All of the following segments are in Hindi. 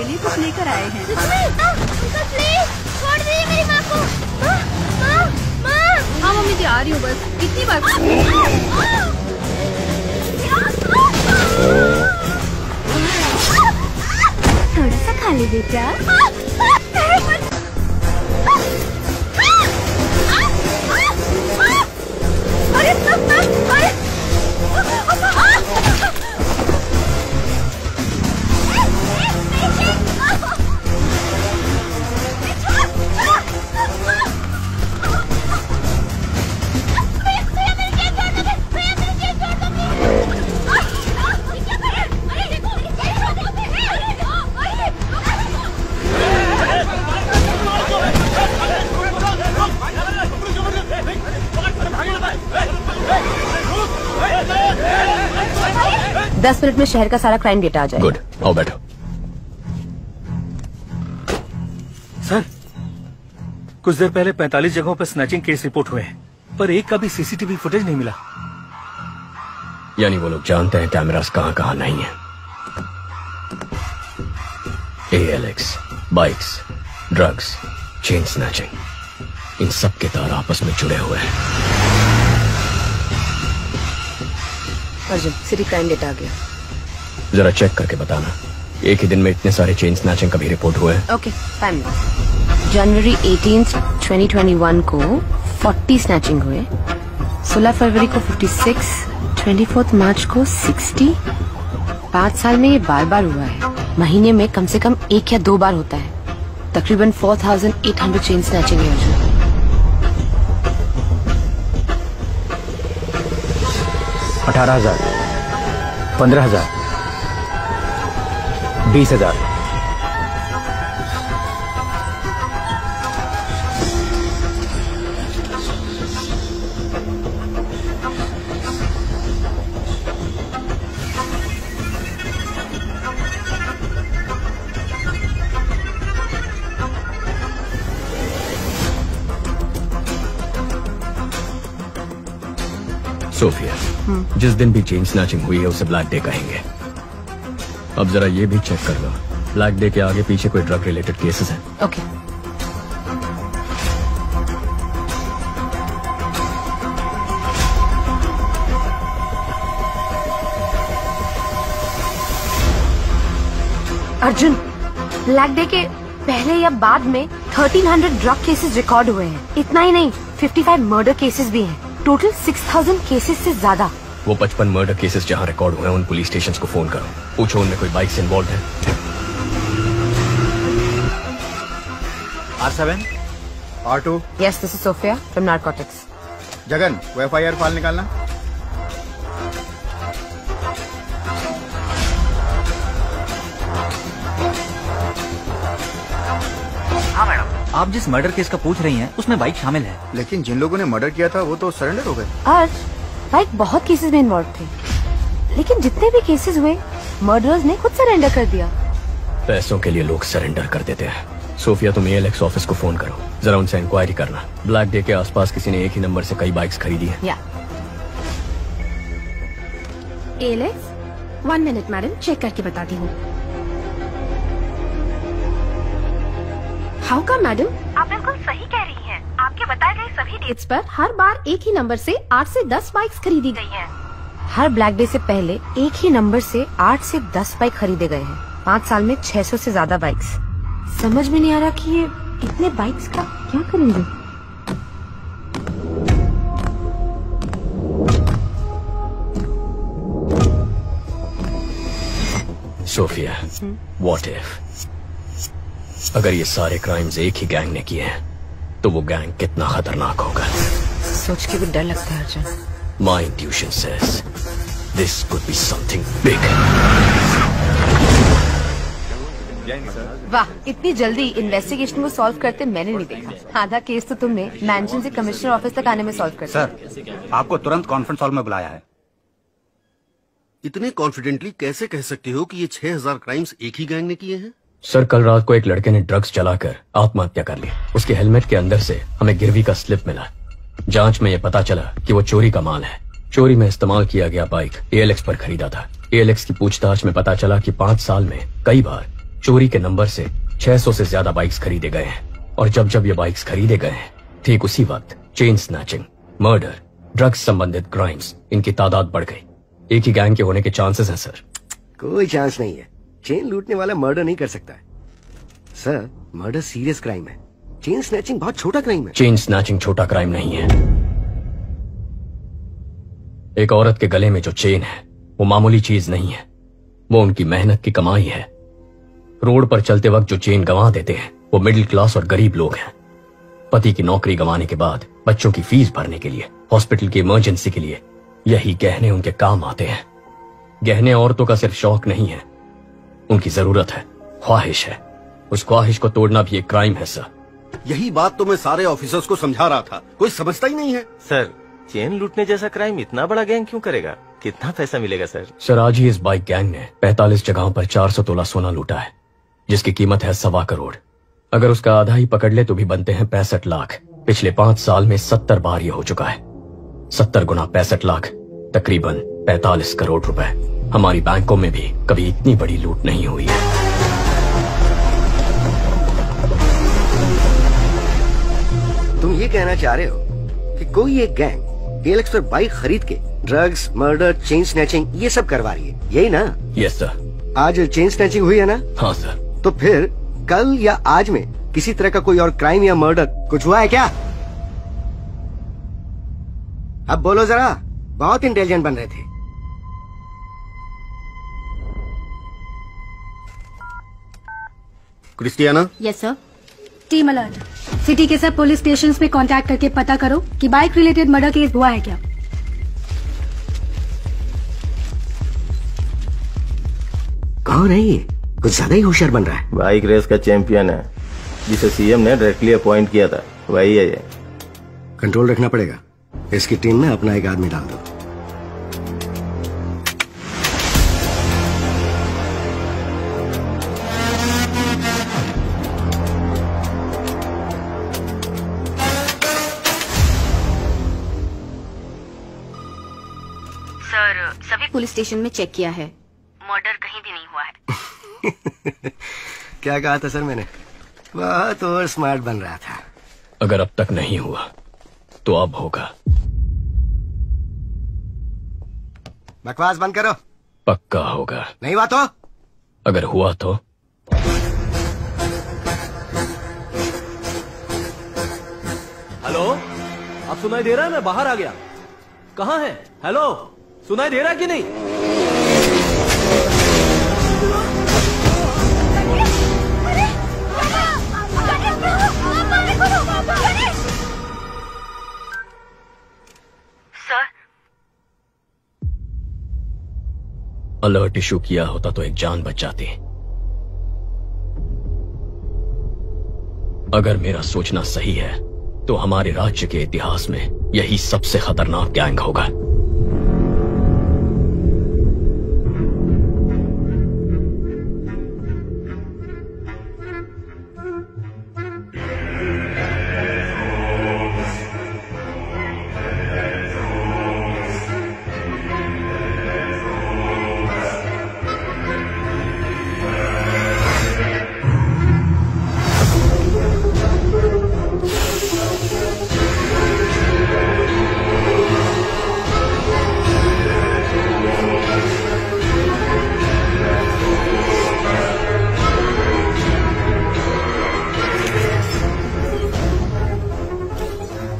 लिए कुछ लेकर आए हैं। छोड़ दीजिए मेरी माँ को। माँ। हाँ मम्मी जी, आ रही हूँ बस। कितनी बार? थोड़ा सा खा ले बेटा। दस मिनट में शहर का सारा क्राइम डेटा आ जाए। गुड, आओ बैठो। सर, कुछ देर पहले 45 जगहों पर स्नैचिंग केस रिपोर्ट हुए हैं, पर एक का भी सीसीटीवी फुटेज नहीं मिला। यानी वो लोग जानते हैं कैमरास कहां कहां नहीं है। ALX, bikes, drugs, chain snatching, इन सब के तार आपस में जुड़े हुए हैं। अर्जुन, सिटी क्राइम डेटा आ गया। जरा चेक करके बताना, एक ही दिन में इतने सारे चेन स्नैचिंग कभी रिपोर्ट हुए हैं? Okay, fine. जनवरी 18, 2021 को 40 स्नैचिंग हुए, 16 फरवरी को 56, 24 मार्च को 60। 5 साल में ये बार बार हुआ है। महीने में कम से कम 1 या 2 बार होता है। तकरीबन 4800 चेन स्नैचिंग है अर्जुन। 18,000, 15,000, 20,000। सोफिया, जिस दिन भी चेन स्नैचिंग हुई है उसे ब्लैक डे कहेंगे। अब जरा ये भी चेक कर लो, ब्लैक डे के आगे पीछे कोई ड्रग रिलेटेड केसेस हैं? ओके। अर्जुन, ब्लैक डे के पहले या बाद में 1300 ड्रग केसेस रिकॉर्ड हुए हैं। इतना ही नहीं, 55 मर्डर केसेस भी हैं। टोटल 6000 केसेस से ज्यादा। वो 55 मर्डर केसेस जहां रिकॉर्ड हुए हैं उन पुलिस स्टेशंस को फोन करो, पूछो उनमें कोई बाइक से इन्वॉल्व है। R7, R2। Yes, this is Sophia from narcotics. Jagan, वो FIR फाइल निकालना। हाँ मैडम, आप जिस मर्डर केस का पूछ रही हैं उसमें बाइक शामिल है। लेकिन जिन लोगों ने मर्डर किया था वो तो सरेंडर हो गए। आज बाइक बहुत केसेस में इन्वॉल्व थे, लेकिन जितने भी केसेस हुए मर्डरर्स ने खुद सरेंडर कर दिया। पैसों के लिए लोग सरेंडर कर देते हैं। सोफिया, तुम ALX ऑफिस को फोन करो, जरा उनसे इंक्वायरी करना। ब्लैक डे के आसपास किसी ने एक ही नंबर से कई बाइक्स खरीदी है। या ALX, 1 मिनट मैडम, चेक करके बताती हूँ। How come madam? आप बिल्कुल सही कह रही हैं। आपके बताए गए सभी डेट्स पर हर बार एक ही नंबर से 8 से 10 बाइक्स खरीदी गई हैं। हर ब्लैक डे से पहले एक ही नंबर से 8 से 10 बाइक खरीदे गए हैं। 5 साल में 600 से ज्यादा बाइक्स। समझ में नहीं आ रहा कि ये इतने बाइक्स का क्या करेंगे। सोफिया, व्हाट इफ अगर ये सारे क्राइम्स एक ही गैंग ने किए हैं, तो वो गैंग कितना खतरनाक होगा। सोच के भी डर लगता है Arjun. My intuition says this could be something big. वाह, इतनी जल्दी इन्वेस्टिगेशन को सॉल्व करते मैंने नहीं देखा। आधा केस तो तुमने मैंशन से कमिश्नर ऑफिस तक आने में सॉल्व कर दिया। सर, आपको तुरंत कॉन्फ्रेंस हॉल में बुलाया है। इतने कॉन्फिडेंटली कैसे कह सकते हो कि ये 6000 क्राइम्स एक ही गैंग ने किए हैं? सर, कल रात को एक लड़के ने ड्रग्स चलाकर आत्महत्या कर ली। उसके हेलमेट के अंदर से हमें गिरवी का स्लिप मिला। जांच में ये पता चला कि वो चोरी का माल है। चोरी में इस्तेमाल किया गया बाइक ALX पर खरीदा था। ALX की पूछताछ में पता चला कि 5 साल में कई बार चोरी के नंबर से 600 से ज्यादा बाइक्स खरीदे गए हैं। और जब जब ये बाइक्स खरीदे गए हैं, ठीक उसी वक्त चेन स्नैचिंग, मर्डर, ड्रग्स संबंधित क्राइम्स, इनकी तादाद बढ़ गई। एक ही गैंग के होने के चांसेस हैं सर। कोई चांस नहीं है। चेन लूटने वाला मर्डर नहीं कर सकता है सर। मर्डर सीरियस क्राइम है, चेन स्नैचिंग बहुत छोटा क्राइम है। चेन स्नैचिंग छोटा क्राइम नहीं है। एक औरत के गले में जो चेन है वो मामूली चीज नहीं है, वो उनकी मेहनत की कमाई है। रोड पर चलते वक्त जो चेन गंवा देते हैं वो मिडिल क्लास और गरीब लोग हैं। पति की नौकरी गंवाने के बाद बच्चों की फीस भरने के लिए, हॉस्पिटल की इमरजेंसी के लिए यही गहने उनके काम आते हैं। गहने औरतों का सिर्फ शौक नहीं है, उनकी जरूरत है, ख्वाहिश है। उस ख्वाहिश को तोड़ना भी एक क्राइम है सर। यही बात तो मैं सारे ऑफिसर्स को समझा रहा था, कोई समझता ही नहीं है। सर, चेन लूटने जैसा क्राइम इतना बड़ा गैंग क्यों करेगा? कितना पैसा मिलेगा सर? सर, आज ही इस बाइक गैंग ने 45 जगहों पर 400 तोला सोना लूटा है, जिसकी कीमत है 1.25 करोड़। अगर उसका आधा ही पकड़ ले तो भी बनते हैं 65 लाख। पिछले 5 साल में 70 बार ये हो चुका है। 70 गुना 65 लाख, तकरीबन 45 करोड़ रुपए। हमारी बैंकों में भी कभी इतनी बड़ी लूट नहीं हुई है। तुम ये कहना चाह रहे हो कि कोई एक गैंग डीएलएक्स पर बाइक खरीद के ड्रग्स, मर्डर, चेन स्नैचिंग ये सब करवा रही है, यही ना? Yes sir. आज चेन स्नैचिंग हुई है ना? हाँ सर। तो फिर कल या आज में किसी तरह का कोई और क्राइम या मर्डर कुछ हुआ है क्या? अब बोलो जरा, बहुत इंटेलिजेंट बन रहे थे। Christiana? Yes sir. Team alert, city के सब पुलिस स्टेशंस में कांटेक्ट करके पता करो कि बाइक रिलेटेड मर्डर केस हुआ है क्या। कौन है ये? कुछ ज्यादा ही होशियार बन रहा है। बाइक रेस का चैंपियन है, जिसे सीएम ने डायरेक्टली अपॉइंट किया था, वही है ये। कंट्रोल रखना पड़ेगा। इसकी टीम में अपना एक आदमी डाल दो। सर, सभी पुलिस स्टेशन में चेक किया है, मर्डर कहीं भी नहीं हुआ है। क्या कहा था सर मैंने? बहुत और स्मार्ट बन रहा था। अगर अब तक नहीं हुआ तो अब होगा। बकवास बंद करो। पक्का होगा। नहीं हुआ तो? अगर हुआ तो? हेलो, आप सुनाई दे रहा है? मैं बाहर आ गया। कहाँ है? हेलो, सुनाई दे रहा है कि नहीं? सर, अलर्ट इशू किया होता तो एक जान बच जाती। अगर मेरा सोचना सही है तो हमारे राज्य के इतिहास में यही सबसे खतरनाक गैंग होगा।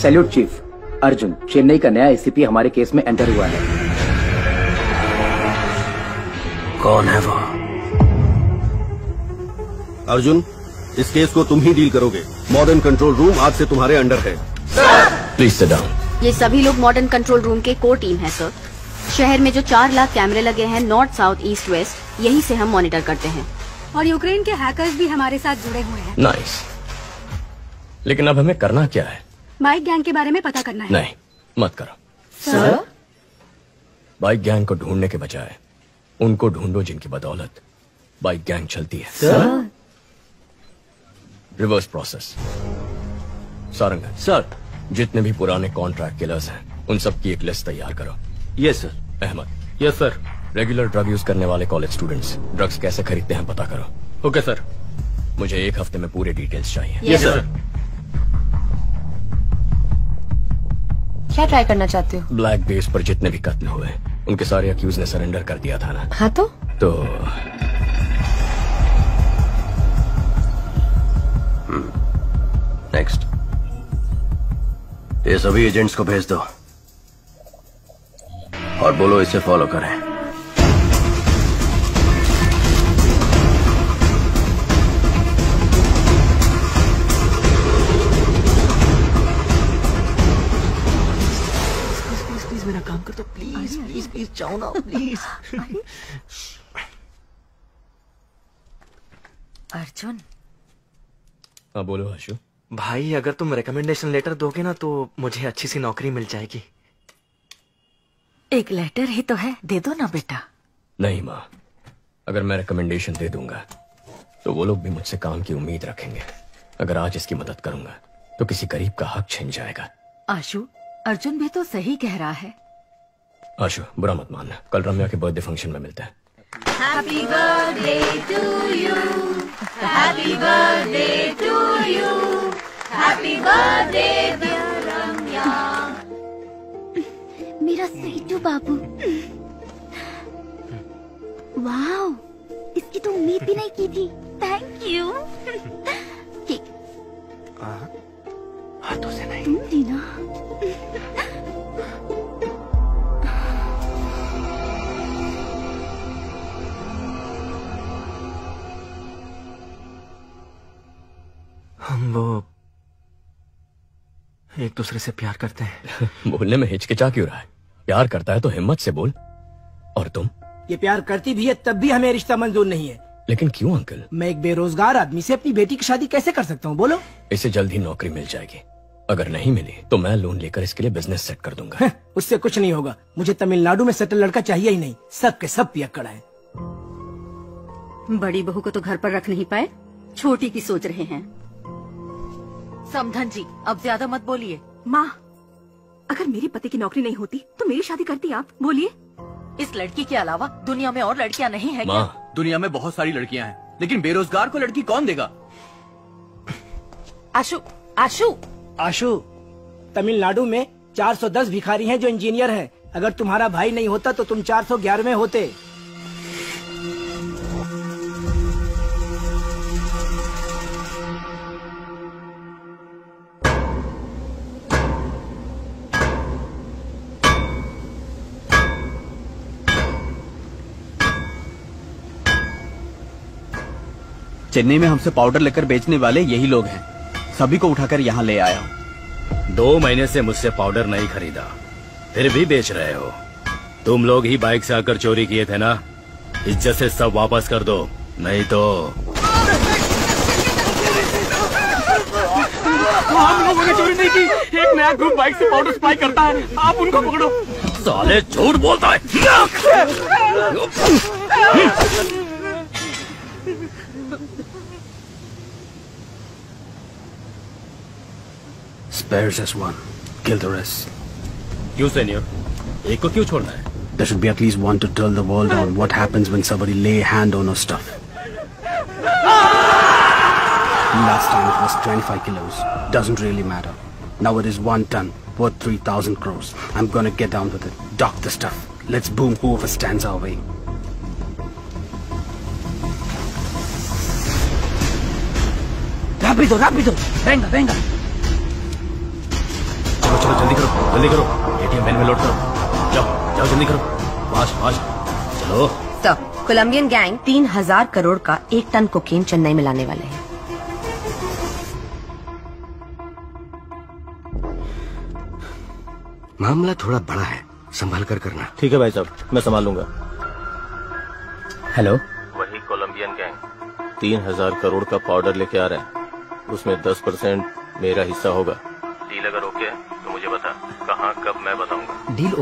Salute chief. अर्जुन, चेन्नई का नया एसीपी हमारे केस में एंटर हुआ है। कौन है वो? अर्जुन, इस केस को तुम ही डील करोगे। मॉडर्न कंट्रोल रूम आज से तुम्हारे अंडर है। Please sit down. ये सभी लोग मॉडर्न कंट्रोल रूम के कोर टीम है सर। शहर में जो 4 लाख कैमरे लगे हैं नॉर्थ, साउथ, ईस्ट, वेस्ट, यही से हम मॉनिटर करते हैं। और यूक्रेन के हैकर्स भी हमारे साथ जुड़े हुए हैं। नाइस। लेकिन अब हमें करना क्या है? बाइक गैंग के बारे में पता करना है। नहीं, मत करो सर। बाइक गैंग को ढूंढने के बजाय उनको ढूंढो जिनकी बदौलत बाइक गैंग चलती है। Sir. Reverse process. Sarangan sir, जितने भी पुराने कॉन्ट्रैक्ट किलर्स हैं उन सब की एक लिस्ट तैयार करो। Yes sir. Ahmed. Yes sir. Regular drug use करने वाले कॉलेज स्टूडेंट्स ड्रग्स कैसे खरीदते हैं पता करो। Okay sir. मुझे 1 हफ्ते में पूरे डिटेल्स चाहिए। Yes sir. क्या ट्राई करना चाहते हो? ब्लैक बेस पर जितने भी कत्ल हुए उनके सारे अक्यूज ने सरेंडर कर दिया था ना। हाँ तो नेक्स्ट, ये सभी एजेंट्स को भेज दो और बोलो इसे फॉलो करें। प्लीज मेरा काम कर दो, प्लीज प्लीज प्लीज, जाओ ना प्लीज। अर्जुन। हाँ बोलो आशु। भाई अगर तुम रिकमेंडेशन लेटर दोगे ना तो मुझे अच्छी सी नौकरी मिल जाएगी। एक लेटर ही तो है, दे दो ना बेटा। नहीं माँ, अगर मैं रिकमेंडेशन दे दूंगा तो वो लोग भी मुझसे काम की उम्मीद रखेंगे। अगर आज इसकी मदद करूंगा तो किसी गरीब का हक छिन जाएगा। आशु, अर्जुन भी तो सही कह रहा है। आशु बुरा मत मानना, कल रम्या के बर्थडे फंक्शन में मिलते हैं। Happy birthday to you. Happy birthday to you. Happy birthday dear Ramya. मेरा स्वीटू बाबू। वाओ, इसकी तो उम्मीद भी नहीं की थी। Thank you. हाथों से नहीं। तुम दीना। हम वो एक दूसरे से प्यार करते हैं। बोलने में हिचकिचा क्यों रहा है? प्यार करता है तो हिम्मत से बोल। और तुम? ये प्यार करती भी है तब भी हमें रिश्ता मंजूर नहीं है। लेकिन क्यों अंकल? मैं एक बेरोजगार आदमी से अपनी बेटी की शादी कैसे कर सकता हूँ बोलो? इसे जल्द ही नौकरी मिल जाएगी। अगर नहीं मिली तो मैं लोन लेकर इसके लिए बिजनेस सेट कर दूंगा। उससे कुछ नहीं होगा। मुझे तमिलनाडु में सेटल लड़का चाहिए ही नहीं। सब के सब पियक्कड़ हैं। बड़ी बहू को तो घर पर रख नहीं पाए, छोटी की सोच रहे हैं। समधन जी, अब ज्यादा मत बोलिए। माँ, अगर मेरे पति की नौकरी नहीं होती तो मेरी शादी करती आप? बोलिए। इस लड़की के अलावा दुनिया में और लड़कियां नहीं है क्या? दुनिया में बहुत सारी लड़कियां हैं, लेकिन बेरोजगार को लड़की कौन देगा? आशु, आशु, आशु, तमिलनाडु में 410 भिखारी हैं जो इंजीनियर हैं। अगर तुम्हारा भाई नहीं होता तो तुम 411वें होते। चेन्नई में हमसे पाउडर लेकर बेचने वाले यही लोग हैं। सभी को उठाकर यहाँ ले आया हूँ। 2 महीने से मुझसे पाउडर नहीं खरीदा, फिर भी बेच रहे हो। तुम लोग ही बाइक से आकर चोरी किए थे ना? इज्जत से सब वापस कर दो, नहीं तो। हम लोगों ने चोरी नहीं की। एक नया ग्रुप बाइक से पाउडर सप्लाई करता है, आप उनको पकड़ो। साले झूठ बोलता है। Spares as one. Kill the rest. क्यों सीनियर? एक को क्यों छोड़ना है? There should be at least one to tell the world on what happens when somebody lay a hand on our stuff. Last time it was 25 kilos. Doesn't really matter. Now it is 1 ton, worth 3,000 crores. I'm gonna get down with it. Dock the stuff. Let's boom whoever stands our way. Rápido, rápido. Venga, venga. चलो जल्दी करो, जल्दी करो। एटीएम वैन में लोड करो। जाओ जाओ जल्दी करो, फास्ट फास्ट चलो। तो कोलंबियन गैंग 3000 करोड़ का 1 टन कोकेन चेन्नई में लाने वाले हैं। मामला थोड़ा बड़ा है, संभाल कर करना। ठीक है भाई साहब, मैं संभाल लूंगा। हेलो, वही कोलंबियन गैंग 3000 करोड़ का पाउडर लेके आ रहा है। उसमें 10% मेरा हिस्सा होगा। डील अगर ओके है तो मुझे बता, कहाँ कब मैं बताऊंगा। डील